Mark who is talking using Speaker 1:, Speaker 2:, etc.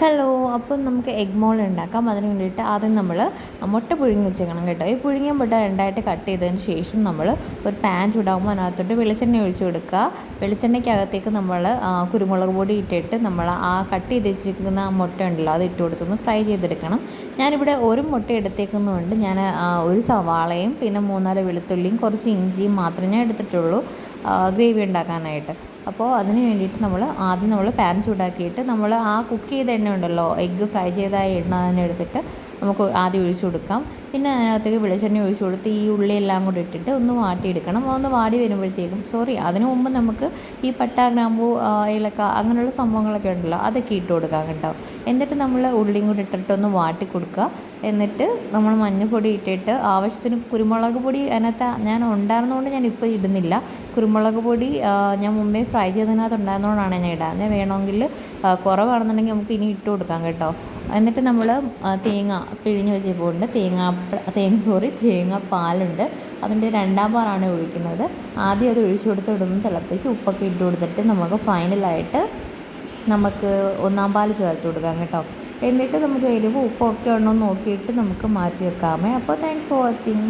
Speaker 1: Hello, അപ്പം നമുക്ക് egg മോൾ ഉണ്ടാക്കാം. അതിന് വേണ്ടിയിട്ട് ആദ്യം നമ്മൾ മുട്ട പുഴുങ്ങി വെച്ചേക്കണം കേട്ടോ. ഈ പുഴുങ്ങിയ മുട്ട രണ്ടായിട്ട് കട്ട് ചെയ്തതിന് ശേഷം നമ്മൾ ഒരു പാൻ ചൂടാകുമ്പോൾ അതിനകത്തോട്ട് വെളിച്ചെണ്ണ ഒഴിച്ച് കൊടുക്കുക. വെളിച്ചെണ്ണയ്ക്കകത്തേക്ക് നമ്മൾ കുരുമുളക് പൊടി ഇട്ടിട്ട് നമ്മൾ ആ കട്ട് ചെയ്ത് വെച്ചിരിക്കുന്ന ആ മുട്ട ഉണ്ടല്ലോ അത് ഇട്ട് കൊടുത്തൊന്ന് ഫ്രൈ ചെയ്തെടുക്കണം. ഞാനിവിടെ ഒരു മുട്ട എടുത്തേക്കുന്നതുകൊണ്ട് ഞാൻ ഒരു സവാളയും പിന്നെ 3-4 വെളുത്തുള്ളിയും കുറച്ച് ഇഞ്ചിയും മാത്രമേ ഞാൻ എടുത്തിട്ടുള്ളൂ ഗ്രേവി ഉണ്ടാക്കാനായിട്ട്. അപ്പോൾ അതിന് വേണ്ടിയിട്ട് നമ്മൾ പാൻ ചൂടാക്കിയിട്ട് നമ്മൾ ആ കുക്ക് ചെയ്ത എണ്ണ ഉണ്ടല്ലോ, എഗ്ഗ് ഫ്രൈ ചെയ്ത എണ്ണ തന്നെ എടുത്തിട്ട് നമുക്ക് ആദ്യം ഒഴിച്ചു കൊടുക്കാം. പിന്നെ അതിനകത്തേക്ക് വെളിച്ചെണ്ണ ഒഴിച്ചു കൊടുത്ത് ഈ ഉള്ളിയെല്ലാം കൂടി ഇട്ടിട്ട് ഒന്ന് വാട്ടിയെടുക്കണം. ഒന്ന് വാടി വരുമ്പോഴത്തേക്കും അതിനു മുമ്പ് നമുക്ക് ഈ പട്ട, ഗ്രാമ്പൂ, ഏലക്ക അങ്ങനെയുള്ള സംഭവങ്ങളൊക്കെ ഉണ്ടല്ലോ അതൊക്കെ ഇട്ട് കൊടുക്കാം കേട്ടോ. എന്നിട്ട് നമ്മൾ ഉള്ളിയും കൂടി ഇട്ടിട്ട് ഒന്ന് വാട്ടി കൊടുക്കുക. എന്നിട്ട് നമ്മൾ മഞ്ഞൾപ്പൊടി ഇട്ടിട്ട് ആവശ്യത്തിന് കുരുമുളക് പൊടി അതിനകത്ത് ഞാൻ ഉണ്ടായിരുന്നതുകൊണ്ട് ഞാൻ ഇപ്പോൾ ഇടുന്നില്ല. കുരുമുളക് പൊടി ഞാൻ മുമ്പേ ഫ്രൈ ചെയ്തതിനകത്ത് ഉണ്ടായിരുന്നതുകൊണ്ടാണ് ഞാൻ ഇടാൻ. വേണമെങ്കിൽ കുറവാണെന്നുണ്ടെങ്കിൽ നമുക്ക് ഇനി ഇട്ട് കൊടുക്കാം കേട്ടോ. എന്നിട്ട് നമ്മൾ തേങ്ങ പിഴിഞ്ഞ് വെച്ചപ്പോണ്ട് തേങ്ങ പാലുണ്ട്, അതിൻ്റെ രണ്ടാം പാലാണ് ഒഴിക്കുന്നത്. ആദ്യം അത് ഒഴിച്ചു കൊടുത്ത് ഇടുന്ന് തിളപ്പിച്ച് ഉപ്പൊക്കെ ഇട്ട് കൊടുത്തിട്ട് നമുക്ക് ഫൈനലായിട്ട് നമുക്ക് ഒന്നാം പാൽ ചേർത്ത് കൊടുക്കാം കേട്ടോ. എന്നിട്ട് നമുക്ക് എരിവ് ഉപ്പൊക്കെ ഉണ്ടോ എന്ന് നോക്കിയിട്ട് നമുക്ക് മാറ്റി വെക്കാമേ. അപ്പോൾ താങ്ക്സ് ഫോർ വാച്ചിങ്.